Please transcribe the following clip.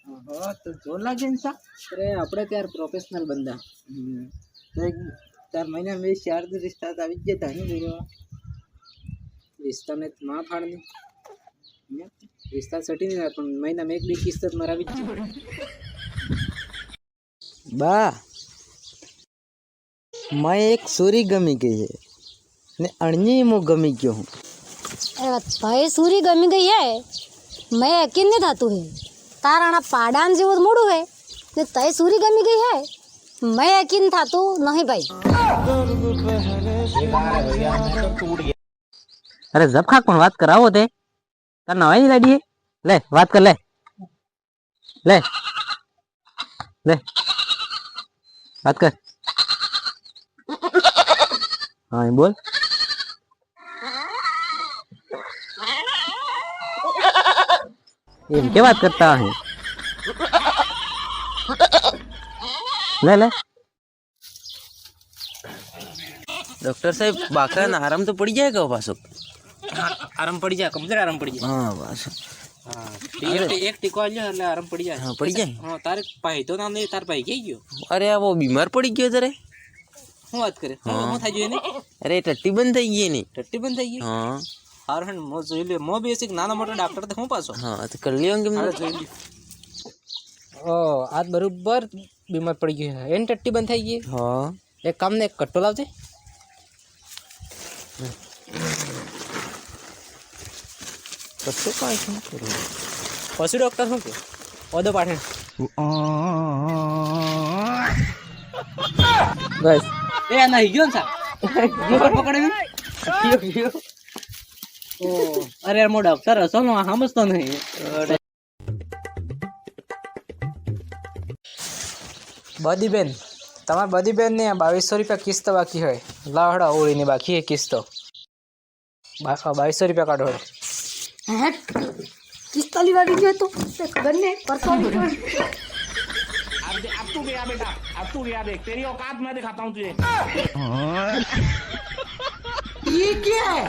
हाँ तो जो लागे इंसान। अरे अपने त्यार प्रोफेशनल बंदा तो एक 4 महीना में 4 रिश्ता तो આવી જ જતા ને બીજો रिश्ता ने माँ फाड़नी रिश्ता सटी नहीं पण महीना में एक भी किस्त मरावी જ છે બા मैं एक सूरी गमी गई है ने अणनी मो गमी क्यों हूँ। अरे भाई सूरी गमी गई है मैं यकीन नहीं था तू है तारा पाडान जेव मोड़ू है ने तय सूरी गमी गई है मैं यकीन था तू नहीं भाई। अरे जब खाक पण बात करावो ते तार नवाई नहीं लाडी ले बात कर ले ले ले बात कर। हाँ ये बोल ये क्या बात करता है ले ले डॉक्टर साहब बाकरा ना आराम तो पड़ जाएगा पासो। आराम पड़ी जाए कम्प्लीट आराम पड़ी जाए हाँ बस हाँ एक ટીકો આલ્યો એટલે આરામ પડી જાય हाँ पड़ जाए। હા તારે પાઈ તો નામ નહીં તાર પાઈ ગઈ ગયો अरे वो बीमार पड़ी गयो तेरे। હું વાત કરે હું થઈ ગયો ને अरे टट्टी बंद थी गई नहीं। ટટ્ટી બંધ થઈ ગઈ हाँ હાર હણ મો જોઈ લે મો બેસિક નાના મોટા ડોક્ટર તો હું પાછો हाँ तो कर लियो कि હારે જોઈ લે ઓ આજ બરોબર બીમાર પડી ગયો હે એન ટટ્ટી બંધ થઈ ગઈ हाँ એક કામ ને એક કટ્ટો લાવજે कट्टो का क्यों करो પશુ ડોક્ટર શું કે ઓદો પાઠે બસ એ નહીં ગયો ને સા ગયો પકડે ગયો ગયો ઓ અરે મો ડોક્ટર હસો નો સમજતો નહીં બધી બેન તમાર બધી બેન ને 2200 રૂપિયા કિસ્ત બાકી હોય લાવડા ઓળી ની બાકી હે કિસ્તો 2200 રૂપિયા કાઢો किस्ताली वाली जो तो खबर नहीं परसों अब तू गया बेटा अब तू गया देख तेरी औकात मैं दिखाता हूँ तुझे। ये क्या है